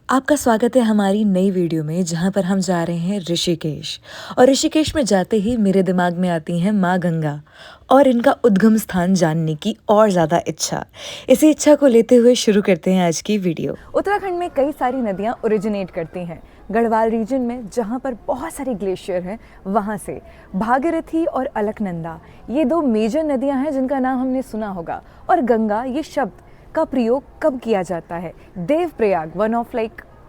आपका स्वागत है हमारी नई वीडियो में जहाँ पर हम जा रहे हैं ऋषिकेश। और ऋषिकेश में जाते ही मेरे दिमाग में आती हैं माँ गंगा और इनका उद्गम स्थान जानने की और ज़्यादा इच्छा। इसी इच्छा को लेते हुए शुरू करते हैं आज की वीडियो। उत्तराखंड में कई सारी नदियाँ ओरिजिनेट करती हैं। गढ़वाल रीजन में जहाँ पर बहुत सारे ग्लेशियर हैं, वहाँ से भागीरथी और अलकनंदा ये दो मेजर नदियाँ हैं जिनका नाम हमने सुना होगा। और गंगा ये शब्द का प्रयोग कब किया जाता है? देवप्रयाग, वन ऑफ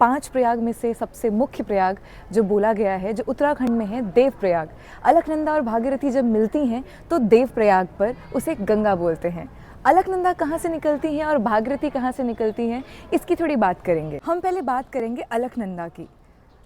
5 प्रयाग में से सबसे मुख्य प्रयाग जो बोला गया है, जो उत्तराखंड में है, देवप्रयाग। अलकनंदा और भागीरथी जब मिलती हैं तो देवप्रयाग पर उसे गंगा बोलते हैं। अलकनंदा कहाँ से निकलती हैं और भागीरथी कहाँ से निकलती हैं, इसकी थोड़ी बात करेंगे। हम पहले बात करेंगे अलकनंदा की।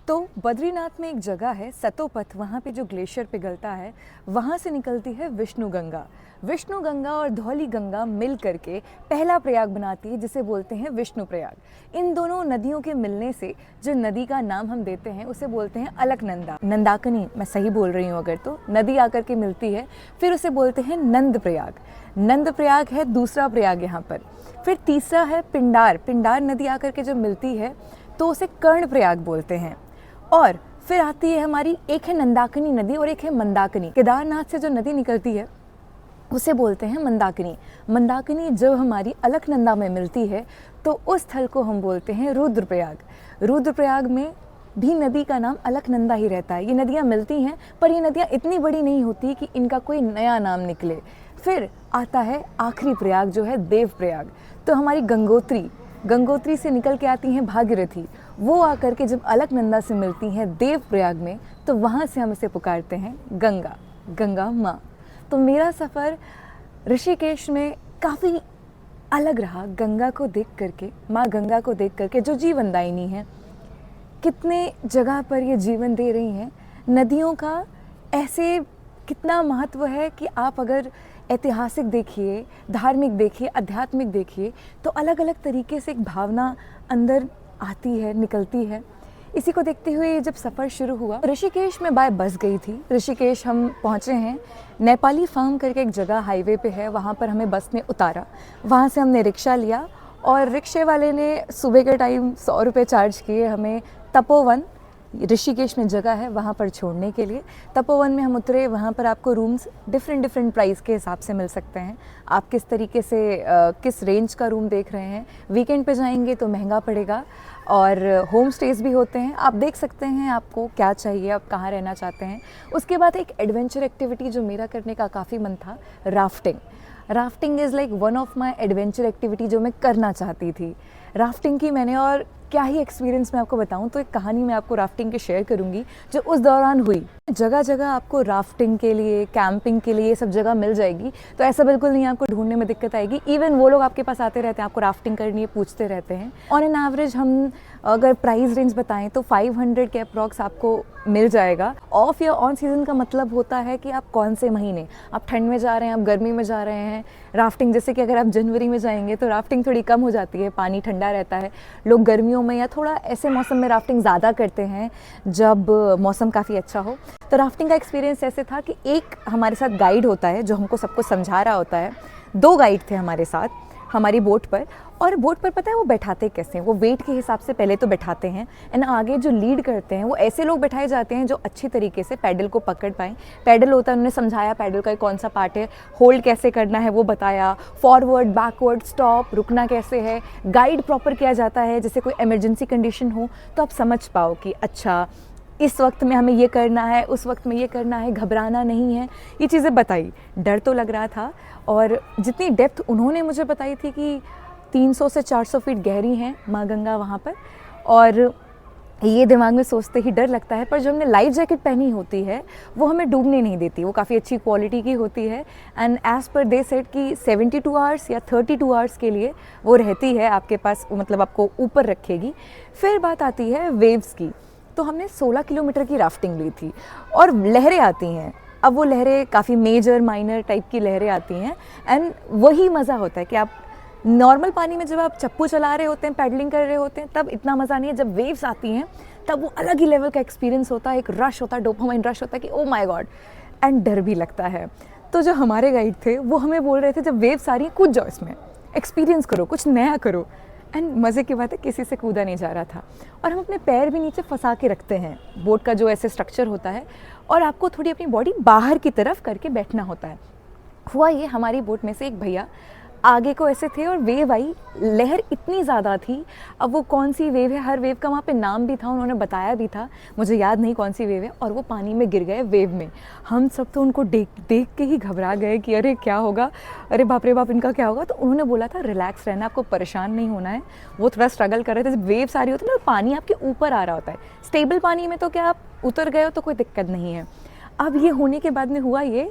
तो बद्रीनाथ में एक जगह है सतोपथ, वहाँ पे जो ग्लेशियर पिघलता है वहाँ से निकलती है विष्णु गंगा। विष्णु गंगा और धौली गंगा मिल करके पहला प्रयाग बनाती है जिसे बोलते हैं विष्णु प्रयाग। इन दोनों नदियों के मिलने से जो नदी का नाम हम देते हैं उसे बोलते हैं अलकनंदा। नंदाकिनी, मैं सही बोल रही हूँ अगर, तो नदी आकर के मिलती है, फिर उसे बोलते हैं नंद प्रयाग। नंद प्रयाग है दूसरा प्रयाग यहाँ पर। फिर तीसरा है पिंडार। पिंडार नदी आकर के जब मिलती है तो उसे कर्ण प्रयाग बोलते हैं। और फिर आती है हमारी, एक है नंदाकिनी नदी और एक है मंदाकिनी। केदारनाथ से जो नदी निकलती है उसे बोलते हैं मंदाकिनी। मंदाकिनी जब हमारी अलकनंदा में मिलती है तो उस स्थल को हम बोलते हैं रुद्रप्रयाग। रुद्रप्रयाग में भी नदी का नाम अलकनंदा ही रहता है। ये नदियाँ मिलती हैं पर ये नदियाँ इतनी बड़ी नहीं होती कि इनका कोई नया नाम निकले। फिर आता है आखिरी प्रयाग जो है देवप्रयाग। तो हमारी गंगोत्री से निकल के आती हैं भागीरथी, वो आकर के जब अलकनंदा से मिलती हैं देवप्रयाग में तो वहाँ से हम इसे पुकारते हैं गंगा, गंगा माँ। तो मेरा सफ़र ऋषिकेश में काफ़ी अलग रहा। गंगा को देख करके, माँ गंगा को देख करके जो जीवनदायिनी है, कितने जगह पर ये जीवन दे रही हैं। नदियों का ऐसे कितना महत्व है कि आप अगर ऐतिहासिक देखिए, धार्मिक देखिए, आध्यात्मिक देखिए तो अलग अलग तरीके से एक भावना अंदर आती है, निकलती है। इसी को देखते हुए जब सफ़र शुरू हुआ, ऋषिकेश में बाय बस गई थी। ऋषिकेश हम पहुँचे हैं, नेपाली फार्म करके एक जगह हाईवे पे है, वहाँ पर हमें बस ने उतारा। वहाँ से हमने रिक्शा लिया और रिक्शे वाले ने सुबह के टाइम 100 रुपये चार्ज किए हमें तपोवन, ऋषिकेश में जगह है वहाँ पर छोड़ने के लिए। तपोवन में हम उतरे। वहाँ पर आपको रूम्स डिफरेंट प्राइस के हिसाब से मिल सकते हैं। आप किस तरीके से किस रेंज का रूम देख रहे हैं। वीकेंड पे जाएंगे तो महंगा पड़ेगा और होम स्टेज भी होते हैं। आप देख सकते हैं आपको क्या चाहिए, आप कहाँ रहना चाहते हैं। उसके बाद एक एडवेंचर एक्टिविटी जो मेरा करने का काफ़ी मन था, rafting. Rafting is like one of my adventure activity जो मैं करना चाहती थी। राफ्टिंग की मैंने, और क्या ही एक्सपीरियंस मैं आपको बताऊं, तो एक कहानी मैं आपको राफ्टिंग की शेयर करूंगी जो उस दौरान हुई। जगह जगह आपको राफ्टिंग के लिए, कैंपिंग के लिए सब जगह मिल जाएगी, तो ऐसा बिल्कुल नहीं आपको ढूंढने में दिक्कत आएगी। इवन वो लोग आपके पास आते रहते हैं, आपको राफ्टिंग करनी है पूछते रहते हैं। ऑन एन एवरेज हम अगर प्राइस रेंज बताएं तो 500 के अप्रॉक्स आपको मिल जाएगा। ऑफ या ऑन सीज़न का मतलब होता है कि आप कौन से महीने, आप ठंड में जा रहे हैं, आप गर्मी में जा रहे हैं। राफ्टिंग जैसे कि अगर आप जनवरी में जाएंगे तो राफ्टिंग थोड़ी कम हो जाती है, पानी ठंडा रहता है। लोग गर्मियों में या थोड़ा ऐसे मौसम में राफ्टिंग ज़्यादा करते हैं जब मौसम काफ़ी अच्छा हो। तो राफ्टिंग का एक्सपीरियंस ऐसे था कि एक हमारे साथ गाइड होता है जो हमको सबको समझा रहा होता है। 2 गाइड थे हमारे साथ हमारी बोट पर। और बोट पर पता है वो बैठाते कैसे हैं, वो वेट के हिसाब से पहले तो बैठाते हैं एंड आगे जो लीड करते हैं वो ऐसे लोग बैठाए जाते हैं जो अच्छी तरीके से पैडल को पकड़ पाएँ। पैडल होता है, उन्होंने समझाया पैडल का कौन सा पार्ट है, होल्ड कैसे करना है वो बताया, फॉरवर्ड, बैकवर्ड, स्टॉप, रुकना कैसे है। गाइड प्रॉपर किया जाता है, जैसे कोई इमरजेंसी कंडीशन हो तो आप समझ पाओ कि अच्छा इस वक्त में हमें ये करना है, उस वक्त में ये करना है, घबराना नहीं है। ये चीज़ें बताई। डर तो लग रहा था और जितनी डेप्थ उन्होंने मुझे बताई थी कि 300 से 400 फीट गहरी हैं माँ गंगा वहाँ पर, और ये दिमाग में सोचते ही डर लगता है। पर जो हमने लाइफ जैकेट पहनी होती है वो हमें डूबने नहीं देती, वो काफ़ी अच्छी क्वालिटी की होती है। And as per they said कि 72 आवर्स या 32 आवर्स के लिए वो रहती है आपके पास, मतलब आपको ऊपर रखेगी। फिर बात आती है वेव्स की। तो हमने 16 किलोमीटर की राफ्टिंग ली थी और लहरें आती हैं। अब वो लहरें काफ़ी मेजर माइनर टाइप की लहरें आती हैं एंड वही मज़ा होता है कि आप नॉर्मल पानी में जब आप चप्पू चला रहे होते हैं, पैडलिंग कर रहे होते हैं, तब इतना मज़ा नहीं है। जब वेव्स आती हैं तब वो अलग ही लेवल का एक्सपीरियंस होता है, एक रश होता है, डोपामाइन रश होता है कि ओ माय गॉड, एंड डर भी लगता है। तो जो हमारे गाइड थे वो हमें बोल रहे थे जब वेव्स आ रही हैं कूद जाओ, इसमें एक्सपीरियंस करो, कुछ नया करो। एंड मज़े की बात है किसी से कूदा नहीं जा रहा था। और हम अपने पैर भी नीचे फंसा के रखते हैं, बोट का जो ऐसे स्ट्रक्चर होता है, और आपको थोड़ी अपनी बॉडी बाहर की तरफ करके बैठना होता है। हुआ ये, हमारी बोट में से एक भैया आगे को ऐसे थे और वेव आई, लहर इतनी ज़्यादा थी। अब वो कौन सी वेव है, हर वेव का वहाँ पे नाम भी था, उन्होंने बताया भी था, मुझे याद नहीं कौन सी वेव है, और वो पानी में गिर गए वेव में। हम सब तो उनको देख के ही घबरा गए कि अरे क्या होगा, अरे बाप रे बाप, इनका क्या होगा। तो उन्होंने बोला था रिलैक्स रहना, आपको परेशान नहीं होना है। वो थोड़ा स्ट्रगल कर रहे थे, जब वेव्स आ रही होती है ना, पानी आपके ऊपर आ रहा होता है, स्टेबल पानी में तो क्या आप उतर गए हो तो कोई दिक्कत नहीं है। अब ये होने के बाद में हुआ ये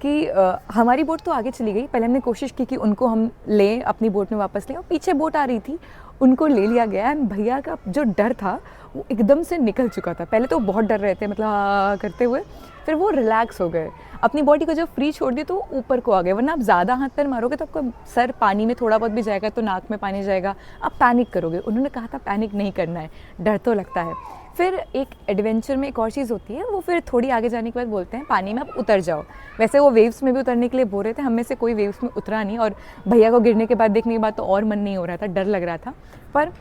कि हमारी बोट तो आगे चली गई। पहले हमने कोशिश की कि उनको हम लें, अपनी बोट में वापस लें, और पीछे बोट आ रही थी, उनको ले लिया गया। एंड भैया का जो डर था वो एकदम से निकल चुका था। पहले तो बहुत डर रहे थे, मतलब हाँ करते हुए, फिर वो रिलैक्स हो गए। अपनी बॉडी को जब फ्री छोड़ दी तो वो ऊपर को आ गए, वरना आप ज़्यादा हाथ पैर मारोगे तो आपका सर पानी में थोड़ा बहुत भी जाएगा तो नाक में पानी जाएगा, आप पैनिक करोगे। उन्होंने कहा था पैनिक नहीं करना है, डर तो लगता है। फिर एक एडवेंचर में एक और चीज़ होती है, वो फिर थोड़ी आगे जाने के बाद बोलते हैं पानी में आप उतर जाओ। वैसे वो वेव्स में भी उतरने के लिए बोल रहे थे, हम में से कोई वेव्स में उतरा नहीं, और भैया को गिरने के बाद देखने के बाद तो और मन नहीं हो रहा था, डर लग रहा था। पर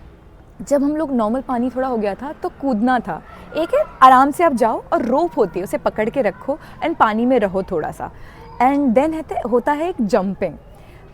जब हम लोग नॉर्मल पानी थोड़ा हो गया था तो कूदना था। एक है आराम से आप जाओ और रोप होती है, उसे पकड़ के रखो एंड पानी में रहो थोड़ा सा, एंड देन होता है एक जंपिंग।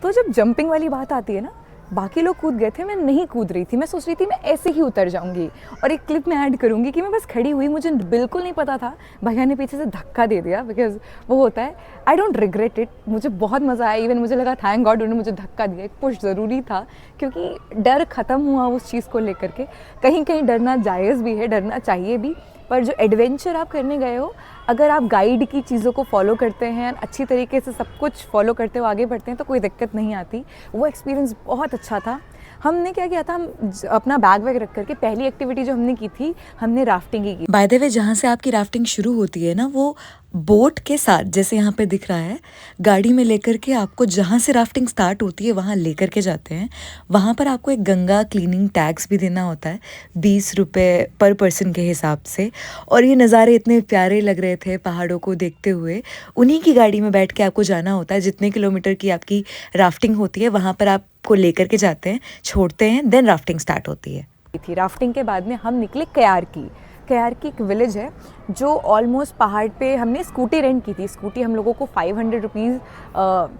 तो जब जंपिंग वाली बात आती है ना, बाकी लोग कूद गए थे, मैं नहीं कूद रही थी। मैं सोच रही थी मैं ऐसे ही उतर जाऊंगी, और एक क्लिप में ऐड करूंगी कि मैं बस खड़ी हुई, मुझे बिल्कुल नहीं पता था, भैया ने पीछे से धक्का दे दिया। बिकॉज वो होता है, आई डोंट रिग्रेट इट, मुझे बहुत मज़ा आया। इवन मुझे लगा थैंक गॉड उन्होंने मुझे धक्का दिया, एक पुश ज़रूरी था, क्योंकि डर ख़त्म हुआ उस चीज़ को लेकर के। कहीं कहीं डरना जायज़ भी है, डरना चाहिए भी, पर जो एडवेंचर आप करने गए हो, अगर आप गाइड की चीज़ों को फॉलो करते हैं, अच्छी तरीके से सब कुछ फॉलो करते हो, आगे बढ़ते हैं, तो कोई दिक्कत नहीं आती। वो एक्सपीरियंस बहुत अच्छा था। हमने क्या किया था, हम अपना बैग वैग रख करके पहली एक्टिविटी जो हमने की थी, हमने राफ्टिंग ही की। बाय द वे, जहाँ से आपकी राफ्टिंग शुरू होती है ना, वो बोट के साथ, जैसे यहाँ पे दिख रहा है, गाड़ी में लेकर के आपको जहाँ से राफ्टिंग स्टार्ट होती है वहाँ लेकर के जाते हैं। वहाँ पर आपको एक गंगा क्लीनिंग टैक्स भी देना होता है, 20 रुपये पर पर्सन के हिसाब से। और ये नज़ारे इतने प्यारे लग रहे थे पहाड़ों को देखते हुए। उन्हीं की गाड़ी में बैठ के आपको जाना होता है, जितने किलोमीटर की आपकी राफ्टिंग होती है वहाँ पर आपको लेकर के जाते हैं, छोड़ते हैं, देन राफ्टिंग स्टार्ट होती है। थी राफ्टिंग के बाद में हम निकले कयारकी। कयारकी एक विलेज है जो ऑलमोस्ट पहाड़ पे, हमने स्कूटी रेंट की थी। स्कूटी हम लोगों को 500 रुपीज़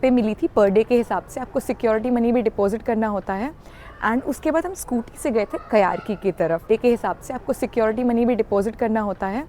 पे मिली थी पर डे के हिसाब से। आपको सिक्योरिटी मनी भी डिपॉजिट करना होता है। एंड उसके बाद हम स्कूटी से गए थे कयारकी की तरफ। डे के हिसाब से आपको सिक्योरिटी मनी भी डिपॉजिट करना होता है।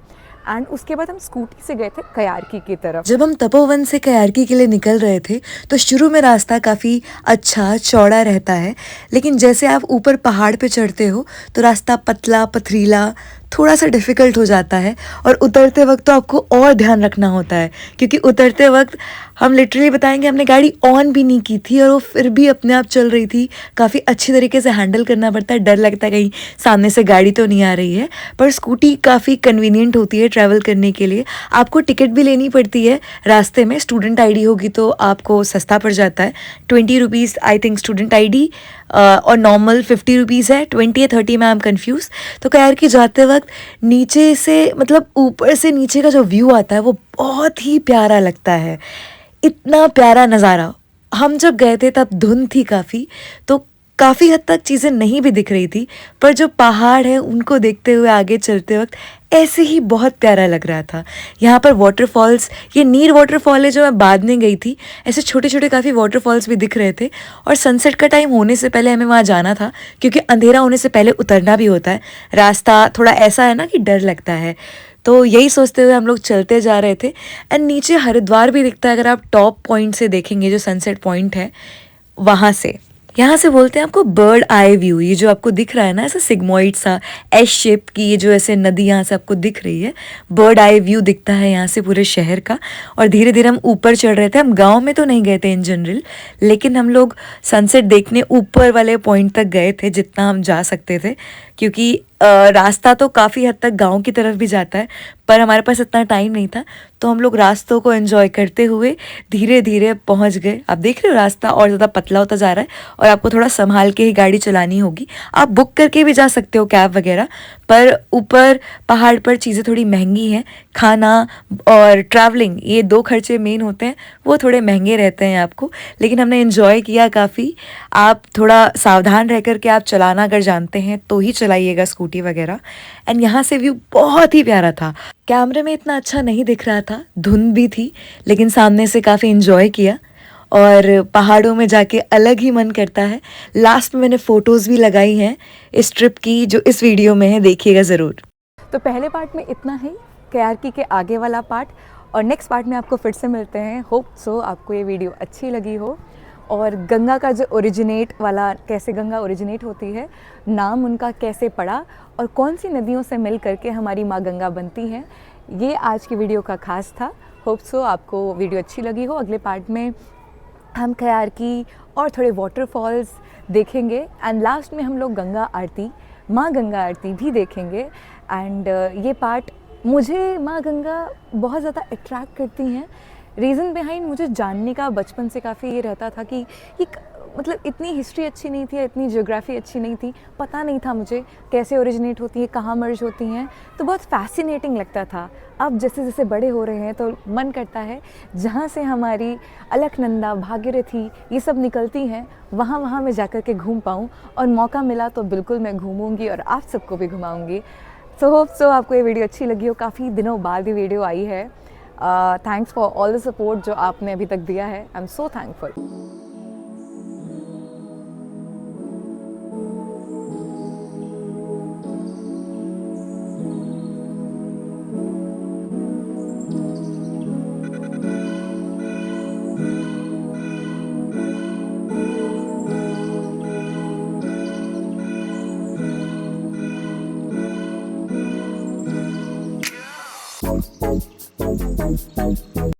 एंड उसके बाद हम स्कूटी से गए थे कयारकी की तरफ। जब हम तपोवन से कयारकी के लिए निकल रहे थे तो शुरू में रास्ता काफ़ी अच्छा चौड़ा रहता है, लेकिन जैसे आप ऊपर पहाड़ पे चढ़ते हो तो रास्ता पतला पथरीला थोड़ा सा डिफ़िकल्ट हो जाता है। और उतरते वक्त तो आपको और ध्यान रखना होता है, क्योंकि उतरते वक्त हम लिटरली बताएंगे हमने गाड़ी ऑन भी नहीं की थी और वो फिर भी अपने आप चल रही थी। काफ़ी अच्छी तरीके से हैंडल करना पड़ता है, डर लगता है कहीं सामने से गाड़ी तो नहीं आ रही है। पर स्कूटी काफ़ी कन्वीनियंट होती है ट्रैवल करने के लिए। आपको टिकट भी लेनी पड़ती है रास्ते में, स्टूडेंट आईडी होगी तो आपको सस्ता पड़ जाता है, 20 rupees I think student ID, और नॉर्मल 50 रुपीज़ है, 20 या 30 में आई एम कन्फ्यूज़। तो कयारकी जाते वक्त नीचे से, मतलब ऊपर से नीचे का जो व्यू आता है वो बहुत ही प्यारा लगता है। इतना प्यारा नज़ारा। हम जब गए थे तब धुंध थी काफ़ी, तो काफ़ी हद तक चीज़ें नहीं भी दिख रही थी, पर जो पहाड़ है उनको देखते हुए आगे चलते वक्त ऐसे ही बहुत प्यारा लग रहा था। यहाँ पर वाटरफॉल्स, ये नीर वाटरफॉल है जो मैं बाद में गई थी, ऐसे छोटे छोटे काफ़ी वाटरफॉल्स भी दिख रहे थे। और सनसेट का टाइम होने से पहले हमें वहाँ जाना था, क्योंकि अंधेरा होने से पहले उतरना भी होता है। रास्ता थोड़ा ऐसा है ना कि डर लगता है, तो यही सोचते हुए हम लोग चलते जा रहे थे। एंड नीचे हरिद्वार भी दिखता है अगर आप टॉप पॉइंट से देखेंगे, जो सनसेट पॉइंट है वहाँ से। यहाँ से बोलते हैं आपको बर्ड आई व्यू। ये जो आपको दिख रहा है ना, ऐसा सिग्मोइड सा एस शेप की ये जो ऐसे नदी यहाँ से आपको दिख रही है, बर्ड आई व्यू दिखता है यहाँ से पूरे शहर का। और धीरे धीरे हम ऊपर चढ़ रहे थे। हम गांव में तो नहीं गए थे इन जनरल, लेकिन हम लोग सनसेट देखने ऊपर वाले पॉइंट तक गए थे जितना हम जा सकते थे, क्योंकि रास्ता तो काफ़ी हद तक गांव की तरफ भी जाता है, पर हमारे पास इतना टाइम नहीं था, तो हम लोग रास्तों को एंजॉय करते हुए धीरे धीरे पहुंच गए। आप देख रहे हो रास्ता और ज़्यादा पतला होता जा रहा है और आपको थोड़ा संभाल के ही गाड़ी चलानी होगी। आप बुक करके भी जा सकते हो कैब वगैरह, पर ऊपर पहाड़ पर चीज़ें थोड़ी महंगी हैं। खाना और ट्रैवलिंग, ये 2 खर्चे मेन होते हैं, वो थोड़े महंगे रहते हैं आपको, लेकिन हमने एंजॉय किया काफ़ी। आप थोड़ा सावधान रह कर के आप चलाना अगर जानते हैं तो ही चलाइएगा स्कूटी वगैरह। एंड यहाँ से व्यू बहुत ही प्यारा था। कैमरे में इतना अच्छा नहीं दिख रहा था, धुंध भी थी, लेकिन सामने से काफ़ी एंजॉय किया और पहाड़ों में जाके अलग ही मन करता है। लास्ट में मैंने फ़ोटोज़ भी लगाई हैं इस ट्रिप की, जो इस वीडियो में है, देखिएगा ज़रूर। तो पहले पार्ट में इतना ही, KRK के आगे वाला पार्ट, और नेक्स्ट पार्ट में आपको फिर से मिलते हैं। होप सो आपको ये वीडियो अच्छी लगी हो, और गंगा का जो ओरिजिनेट वाला, कैसे गंगा ओरिजिनेट होती है, नाम उनका कैसे पड़ा, और कौन सी नदियों से मिल करके हमारी माँ गंगा बनती हैं, ये आज की वीडियो का खास था। होप सो आपको वीडियो अच्छी लगी हो। अगले पार्ट में हम KRK और थोड़े वाटरफॉल्स देखेंगे, एंड लास्ट में हम लोग गंगा आरती, माँ गंगा आरती भी देखेंगे। एंड ये पार्ट, मुझे माँ गंगा बहुत ज़्यादा अट्रैक्ट करती हैं। रीज़न बिहाइंड मुझे जानने का बचपन से काफ़ी ये रहता था कि ये मतलब इतनी हिस्ट्री अच्छी नहीं थी, इतनी ज्योग्राफी अच्छी नहीं थी, पता नहीं था मुझे कैसे ओरिजिनेट होती है, कहाँ मर्ज होती हैं, तो बहुत फैसिनेटिंग लगता था। अब जैसे जैसे बड़े हो रहे हैं तो मन करता है जहाँ से हमारी अलकनंदा, भागीरथी ये सब निकलती हैं, वहाँ मैं जाकर के घूम पाऊँ, और मौका मिला तो बिल्कुल मैं घूमूंगी और आप सबको भी घुमाऊँगी। सो होप सो आपको ये वीडियो अच्छी लगी हो। काफ़ी दिनों बाद ये वीडियो आई है। Thanks for all the support जो आपने अभी तक दिया है। I am so thankful.